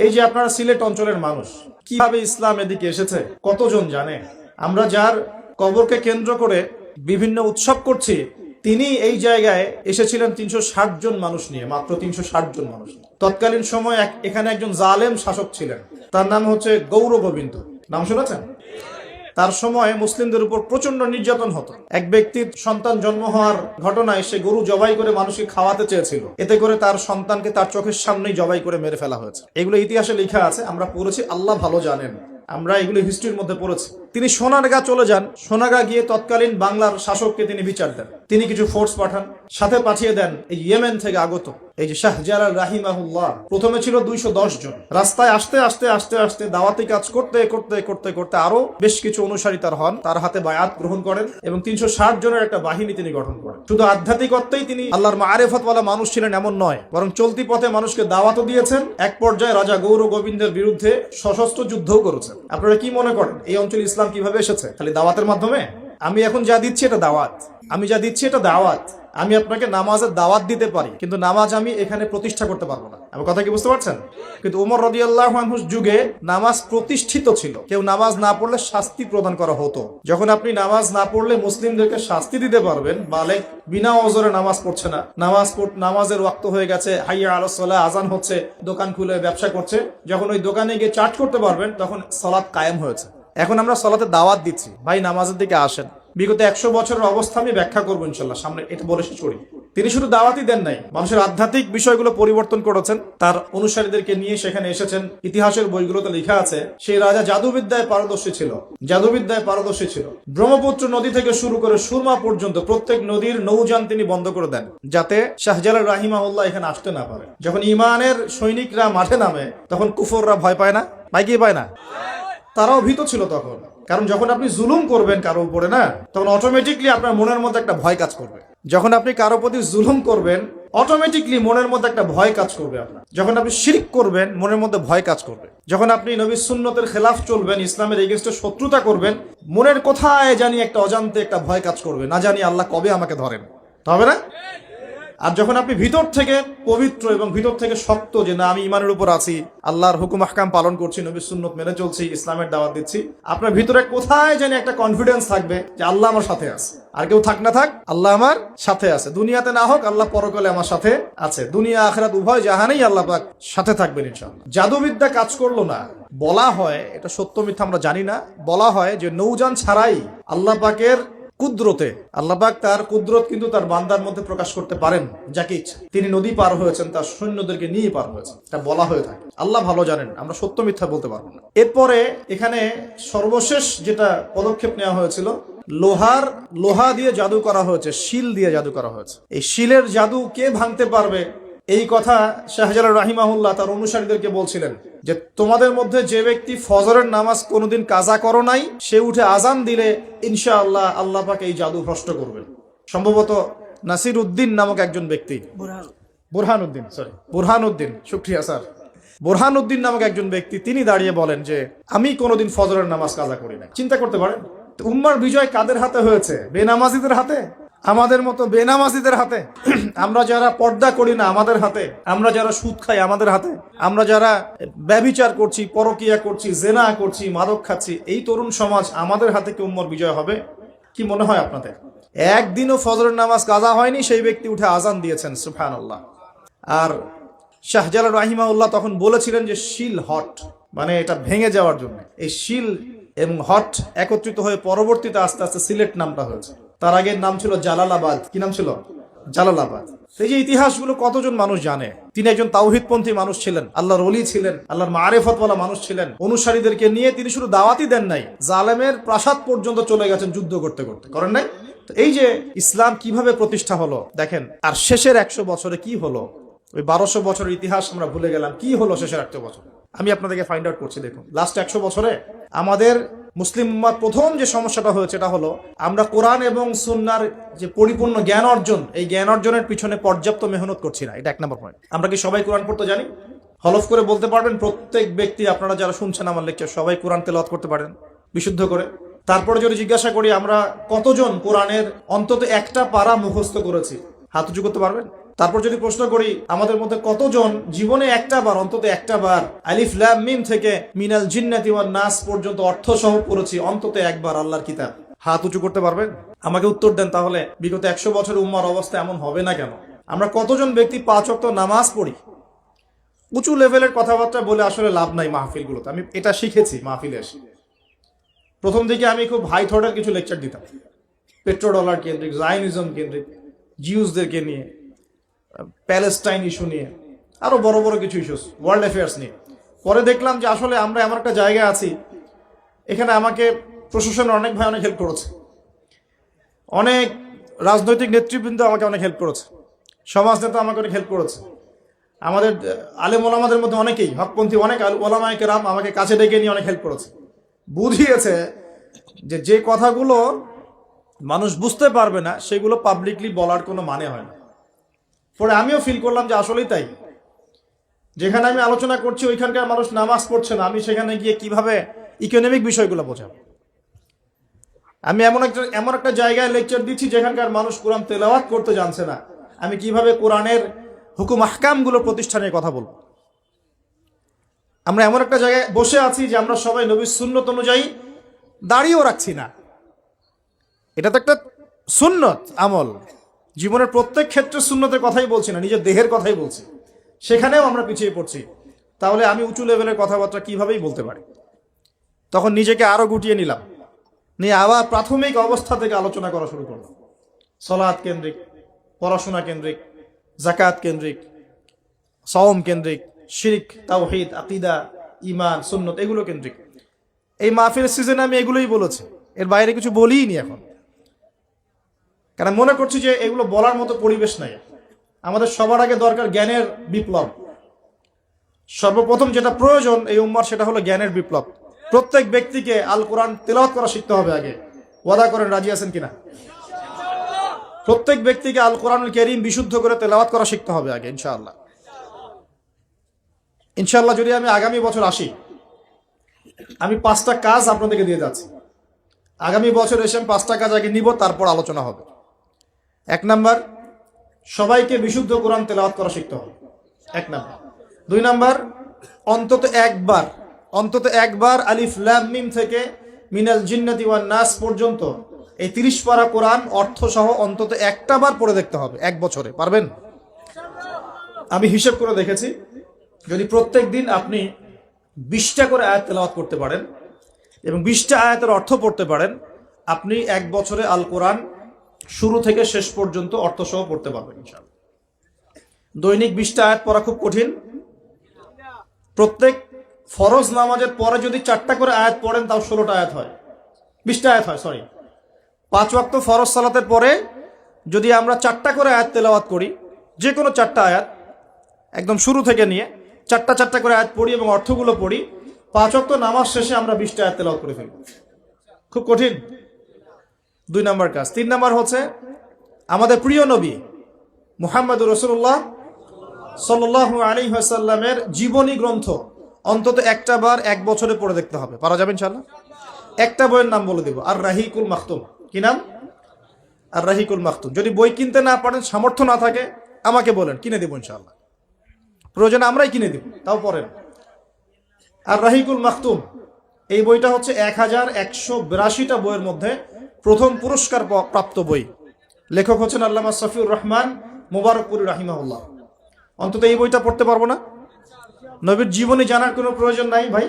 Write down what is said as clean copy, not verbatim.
এই যে আপনারা সিলেট অঞ্চলের মানুষ, কিভাবে ইসলাম এদিকে এসেছে কতজন জানে? আমরা যার কবরকে কেন্দ্র করে বিভিন্ন উৎসব করছি, তিনি এই জায়গায় এসেছিলেন 360 জন মানুষ নিয়ে, মাত্র 360 জন মানুষ। তৎকালীন সময় এখানে একজন জালেম শাসক ছিলেন, তার নাম হচ্ছে গৌর গোবিন্দ। নাম শুনেছেন? তার সময় মুসলিমদের উপর প্রচন্ড নির্যাতন হতো। এক ব্যক্তির সন্তান জন্ম হওয়ার ঘটনায় সে গরু জবাই করে মানুষকে খাওয়াতে চেয়েছিল, এতে করে তার সন্তানকে তার চোখের সামনেই জবাই করে মেরে ফেলা হয়েছে। এগুলো ইতিহাসে লেখা আছে, আমরা পড়েছি, আল্লাহ ভালো জানেন, আমরা এগুলো হিস্ট্রির মধ্যে পড়েছি। তিনি সোনারগাঁ চলে যান, সোনারগাঁ গিয়ে তৎকালীন বাংলার শাসককে তিনি বিচার দেন। তিনি কিছু ফোর্স পাঠান, সাথে পাঠিয়ে দেন এই ইয়েমেন থেকে আগত এই যে শাহজালাল রাহিমাহুল্লাহ। প্রথমে ছিল 210 জন। রাস্তায় আস্তে আস্তে আস্তে আস্তে দাওয়াতি কাজ করতে করতে করতে করতে আরো বেশ কিছু অনুসারী তার হন, তার হাতে বায়াত গ্রহণ করেন এবং 360 জনের একটা বাহিনী তিনি গঠন করেন। শুধু আধ্যাত্মিকত্বেই তিনি আল্লাহর মারিফতওয়ালা মানুষ ছিলেন এমন নয়, বরং চলতি পথে মানুষকে দাওয়াতও দিয়েছেন। এক পর্যায়ে রাজা গৌর গোবিন্দের বিরুদ্ধে সশস্ত্র যুদ্ধও করেছেন। আপনারা কি মনে করেন এই অঞ্চলে ইসলাম কিভাবে এসেছে? খালি দাওয়াতের মাধ্যমে? আমি এখন যা দিচ্ছি এটা দাওয়াত, আমি যা দিচ্ছি এটা দাওয়াত। আমি আপনাকে নামাজের দাওয়াত দিতে পারি, কিন্তু নামাজ আমি এখানে প্রতিষ্ঠা করতে পারবো না। আমার কথা কি বুঝতে পারছেন? কিন্তু ওমর রাদিয়াল্লাহু আনহুর যুগে নামাজ প্রতিষ্ঠিত ছিল। কেউ নামাজ না পড়লে শাস্তি প্রদান করা হতো। যখন আপনি নামাজ না পড়লে মুসলিমদেরকে শাস্তি দিতে পারবেন, বালে বিনা ওজরে নামাজ পড়ছে না, নামাজের ওয়াক্ত হয়ে গেছে, হাইয়া আলাস সালাহ, আজান হচ্ছে, দোকান খুলে ব্যবসা করছে, যখন ওই দোকানে গিয়ে চার্জ করতে পারবেন, তখন সালাত কায়েম হয়েছে। এখন আমরা সালাতে দাওয়াত দিচ্ছি, ভাই নামাজের দিকে আসেন। বিগত 100 বছরের অবস্থা আমি ব্যাখ্যা করবো ইনশাল্লাহ সামনে, এটা বলে শেষ করি। তিনি শুধু দাওয়াতই দেন নাই, মানুষের আধ্যাত্মিক বিষয়গুলো পরিবর্তন করেছেন। তার অনুসারীদেরকে নিয়ে সেখানে এসেছেন। ইতিহাসের বইগুলোতে লেখা আছে সেই রাজা জাদুবিদ্যায় পারদর্শী ছিল, জাদুবিদ্যায় পারদর্শী ছিল। ব্রহ্মপুত্র নদী থেকে শুরু করে সুরমা পর্যন্ত প্রত্যেক নদীর নৌযান তিনি বন্ধ করে দেন, যাতে শাহজালাল রাহিমাহুল্লাহ এখানে আসতে না পারে। যখন ইমানের সৈনিকরা মাঠে নামে, তখন কুফররা ভয় পায় না? পায় কি পায় না? তারাও ভীত ছিল তখন। কারণ যখন আপনি জুলুম করবেন কারো উপরে না, তখন অটোমেটিকলি আপনার মনের মধ্যে একটা ভয় কাজ করবে। যখন আপনি কারো প্রতি জুলুম করবেন, অটোমেটিকলি মনের মধ্যে একটা ভয় কাজ করবে আপনার। যখন আপনি শিরক করবেন, মনের মধ্যে ভয় কাজ করবে। যখন আপনি নবীর সুন্নতের খেলাফ চলবেন, ইসলামের এগেইনস্টে শত্রুতা করবেন, মনের কোথায় জানি একটা অজান্তে একটা ভয় কাজ করবে, না জানি আল্লাহ কবে আমাকে ধরেন, হবে না? আর যখন আপনি ভিতর থেকে পবিত্র এবং ভিতর থেকে শক্ত, যে না আমি ইমানের উপর আছি, আল্লাহর হুকুম আহকাম পালন করছি, নবীর সুন্নত মেনে চলছি, ইসলামের দাওয়াত দিচ্ছি, আপনার ভিতরে কোথায় জানি একটা কনফিডেন্স থাকবে যে আল্লাহ আমার সাথে আছে। আর কেউ থাক না থাক, আল্লাহ আমার সাথে আছে। দুনিয়াতে না হোক, আল্লাহ পরকালে আমার সাথে আছে। দুনিয়া আখিরাত উভয় জাহানেই আল্লাহ পাক সাথে থাকবেন ইনশাআল্লাহ। জাদুবিদ্যা কাজ করলো না। বলা হয়, এটা সত্য মিথ্যা আমরা জানি না, বলা হয় যে নৌযান ছাড়াই আল্লাহ পাকের কুদরতে, আল্লাহ পাক তার কুদরত কিন্তু তার বান্দার মধ্যে প্রকাশ করতে পারেন যাকে ইচ্ছা। তিনি নদী পার হয়েছেন, তার সৈন্যদেরকে নিয়ে পার হয়েছেন, এটা বলা হয়ে থাকে। আল্লাহ ভালো জানেন, আমরা সত্য মিথ্যা বলতে পারবো না। এরপরে এখানে সর্বশেষ যেটা পদক্ষেপ নেওয়া হয়েছিল, লোহা দিয়ে জাদু করা হয়েছে, শিল দিয়ে জাদু করা হয়েছে। এই শিলের জাদু কে ভাঙতে পারবে, এই কথা শাহজালাল রাহিমাহুল্লাহ তার অনুসারীদেরকে বলছিলেন যে তোমাদের মধ্যে যে ব্যক্তি ফজরের নামাজ কোনোদিন কাজা করো নাই, সে উঠে আজান দিলে ইনশাআল্লাহ আল্লাহ পাক এই জাদু ভ্রষ্ট করবেন। সম্ভবত নাসির উদ্দিন নামক একজন ব্যক্তি, বুরহানুদ্দিন, শুকরিয়া স্যার, বুরহানুদ্দিন নামক একজন ব্যক্তি, তিনি দাঁড়িয়ে বলেন যে আমি কোনোদিন ফজরের নামাজ কাজা করি না। চিন্তা করতে পারেন, উম্মার বিজয় কাদের হাতে হয়েছে? বেনামাজিদের হাতে, আমাদের মতো বেনামাজিদের হাতে। আমরা যারা পর্দা করি না আমাদের হাতে, আমরা যারা সুদ খাই আমাদের হাতে, আমরা যারা ব্যভিচার করছি, পরকিয়া করছি, জেনা করছি, মাদক খাচ্ছি, এই তরুণ সমাজ, আমাদের হাতে কি উম্মার বিজয় হবে? কি মনে হয় আপনাদের? একদিনও ফজরের নামাজ কাজা হয়নি, সেই ব্যক্তি উঠে আজান দিয়েছেন, সুবহানাল্লাহ। আর শাহজালাল রাহিমাহুল্লাহ তখন বলেছিলেন যে শিল হট, মানে এটা ভেঙে যাওয়ার জন্য। এই শিল এবং হট একত্রিত হয়ে পরবর্তীতে আস্তে আস্তে সিলেট নামটা হয়েছে। তার আগের নাম ছিল জালালাবাদ। কি নাম ছিল? জালালাবাদ। এই যে ইতিহাসগুলো কতজন মানুষ জানে? তিনি একজন তাওহীদপন্থী মানুষ ছিলেন, আল্লাহর ওলি ছিলেন, আল্লাহর মারিফতওয়ালা মানুষ ছিলেন। অনুসারীদেরকে নিয়ে তিনি শুধু দাওয়াতই দেন নাই, জালেমের প্রাসাদ পর্যন্ত চলে গেছেন যুদ্ধ করতে করতে, করেন নাই? তো এই যে ইসলাম কিভাবে প্রতিষ্ঠা হলো দেখেন। আর শেষের 100 বছরে কি হলো? ওই 1200 বছরের ইতিহাস আমরা ভুলে গেলাম, কি হলো শেষের 100 বছর? আমি আপনাদেরকে ফাইন্ড আউট করছি। দেখুন, লাস্ট 100 বছরে আমাদের মুসলিম উম্মার প্রথম যে সমস্যাটা হয়েছে, এটা হলো আমরা কোরআন এবং সুন্নাহর যে পরিপূর্ণ জ্ঞান অর্জন, এই জ্ঞান অর্জনের পিছনে পর্যাপ্ত মেহনত করছি না। এটা 1 নম্বর পয়েন্ট। আমরা কি সবাই কোরআন পড়তে জানি? হলফ করে বলতে পারবেন প্রত্যেক ব্যক্তি, আপনারা যারা শুনছেন আমার লেকচার, সবাই কোরআন তেলাওয়াত করতে পারেন বিশুদ্ধ করে? তারপরে যদি জিজ্ঞাসা করি আমরা কতজন কোরআনের অন্তত একটা পারা মুখস্থ করেছি, হাত উঁচু করতে পারবেন? তারপর যদি প্রশ্ন করি আমাদের মধ্যে কতজন জীবনে অন্তত একটা বার আলিফ লাম মিম থেকে মিনাল জিন্নাতি ওয়ান নাস পর্যন্ত অর্থ সহ পড়েছি অন্তত একবার আল্লাহর কিতাব? হাত উঁচু করতে পারবেন? আমাকে উত্তর দেন। তাহলে বিগত 100 বছর উম্মার অবস্থা এমন হবে না কেন? আমরা কতজন ব্যক্তি 5 ওয়াক্ত নামাজ পড়ি? উঁচু লেভেলের কথাবার্তা বলে আসলে লাভ নাই মাহফিলগুলোতে। আমি এটা শিখেছি মাহফিলে এসে। প্রথম দিকে আমি খুব হাই থটের কিছু লেকচার দিতাম, পেট্রোডলার কেন্দ্রিক, জায়নিজম কেন্দ্রিক, জিউসদেরকে নিয়ে, প্যালেস্টাইন ইস্যু নিয়ে, আরো বড় বড় কিছু ইস্যুস, ওয়ার্ল্ড অ্যাফেয়ার্স নিয়ে। পরে দেখলাম যে আসলে আমরা এমন একটা জায়গায় আছি, এখানে আমাকে প্রশাসনের অনেক ভাই অনেক হেল্প করেছে, অনেক রাজনৈতিক নেতৃবৃন্দ আমাকে অনেক হেল্প করেছে, সমাজ নেতা আমাকে অনেক হেল্প করেছে, আমাদের আলেম ওলামাদের মধ্যে অনেকেই, হকপন্থী অনেক ওলামায়ে কেরাম আমাকে কাছে ডেকে নিয়ে অনেক হেল্প করেছে। বুঝিয়েছে যে কথাগুলো মানুষ বুঝতে পারবে না সেগুলো পাবলিকলি বলার কোনো মানে হয় না। পরে আমিও ফিল করলাম যে আসলেই তাই। যেখানে আমি আলোচনা করছি ওইখানকার মানুষ নামাজ পড়ছে না, আমি সেখানে গিয়ে কিভাবে ইকোনমিক বিষয়গুলো বোঝাবো? আমি এমন একটা জায়গায় লেকচার দিচ্ছি যেখানকার মানুষ কোরআন তেলাওয়াত করতে জানছে না, আমি কিভাবে কোরআনের হুকুম আহকামগুলো প্রতিষ্ঠানের কথা বলবো? আমরা এমন একটা জায়গায় বসে আছি যে আমরা সবাই নবীর সুন্নত অনুযায়ী দাঁড়িয়েও রাখছি না। এটা তো একটা সুন্নত আমল, জীবনের প্রত্যেক ক্ষেত্রে সুন্নতের কথাই বলছি না, নিজের দেহের কথাই বলছি, সেখানেও আমরা পিছিয়ে পড়ছি। তাহলে আমি উঁচু লেভেলের কথাবার্তা কিভাবেই বলতে পারি? তখন নিজেকে আরো গুটিয়ে নিলাম, নিয়ে আবার প্রাথমিক অবস্থা থেকে আলোচনা করা শুরু করলাম। সালাত কেন্দ্রিক, পড়াশোনা কেন্দ্রিক, যাকাত কেন্দ্রিক, সাওম কেন্দ্রিক, শিরক, তাওহীদ, আকীদা, ঈমান, সুন্নত এগুলো কেন্দ্রিক। এই মাহফিলের সিজনে আমি এগুলোই বলেছি, এর বাইরে কিছু বলিই নি এখন, কারণ মনে করছি যে এগুলো বলার মতো পরিবেশ নাই। আমাদের সবার আগে দরকার জ্ঞানের বিপ্লব। সর্বপ্রথম যেটা প্রয়োজন এই উম্মার সেটা হলো জ্ঞানের বিপ্লব। প্রত্যেক ব্যক্তিকে আল কোরআন তেলাওয়াত করা শিখতে হবে আগে। ওয়াদা করেন, রাজি আছেন কিনা? প্রত্যেক ব্যক্তিকে আল কোরআনুল কারীম বিশুদ্ধ করে তেলাওয়াত করা শিখতে হবে আগে, ইনশাআল্লাহ। ইনশাআল্লাহ যদি আমি আগামী বছর আসি, আমি 5টা কাজ আপনাদেরকে দিয়ে যাচ্ছি। আগামী বছর এসে আমি 5টা কাজ আগে নিব, তারপর আলোচনা হবে। 1 নাম্বার, সবাইকে বিশুদ্ধ কোরআন তেলাওয়াত করা শিখতে হবে, 1 নাম্বার। 2 নাম্বার, অন্তত একবার আলিফ লাম মিম থেকে মিনাল জিন্নাতি ওয়ান নাস পর্যন্ত এই 30 পারা কোরআন অর্থ সহ অন্তত একটা বার পড়ে দেখতে হবে 1 বছরে। পারবেন? আমি হিসেব করে দেখেছি, যদি প্রত্যেক দিন আপনি 20টা করে আয়াত তেলাওয়াত করতে পারেন এবং 20টা আয়াতের অর্থ পড়তে পারেন, আপনি 1 বছরে আল কোরআন শুরু থেকে শেষ পর্যন্ত অর্থ সহ পড়তে পারবেন ইনশাআল্লাহ। দৈনিক 20টা আয়াত পড়া খুব কঠিন। প্রত্যেক ফরজ নামাজের পরে যদি 4টা করে আয়াত পড়েন তাও 16টা আয়াত হয়, 20টা আয়াত হয়, সরি। 5 ওয়াক্ত ফরজ সালাতের পরে যদি আমরা 4টা করে আয়াত তেলাওয়াত করি, যে কোনো 4টা আয়াত একদম শুরু থেকে নিয়ে 4টা করে আয়াত পড়ি এবং অর্থগুলো পড়ি, 5 ওয়াক্ত নামাজ শেষে আমরা 20টা আয়াত তেলাওয়াত করে ফেলব। খুব কঠিন। 2 নাম্বার কাজ। 3 নাম্বার হচ্ছে আমাদের প্রিয় নবী মুহাম্মদুর রাসূলুল্লাহ সাল্লাল্লাহু আলাইহি ওয়াসাল্লামের জীবনী গ্রন্থ অন্তত একটা বার 1 বছরে পড়ে দেখতে হবে। পারা যাবে ইনশাআল্লাহ? একটা বইয়ের নাম বলে দেব, আর রাহিকুল মাখতুম। কি নাম? আর রাহিকুল মাখতুম। যদি বই কিনতে না পারেন, সামর্থ্য না থাকে, আমাকে বলেন, কিনে দেব ইনশাআল্লাহ। প্রয়োজনে আমরাই কিনে দেব, তাও পড়েন। আর রাহিকুল মাখতুম এই বইটা হচ্ছে 1182টা বইয়ের মধ্যে প্রথম পুরস্কার প্রাপ্ত বই। লেখক হচ্ছেন আল্লামা সফিউর রহমান মুবারকপুরী রাহিমাহুল্লাহ। অন্তত এই বইটা পড়তে পারবো না? নবীর জীবনী জানার কোনো প্রয়োজন নাই ভাই?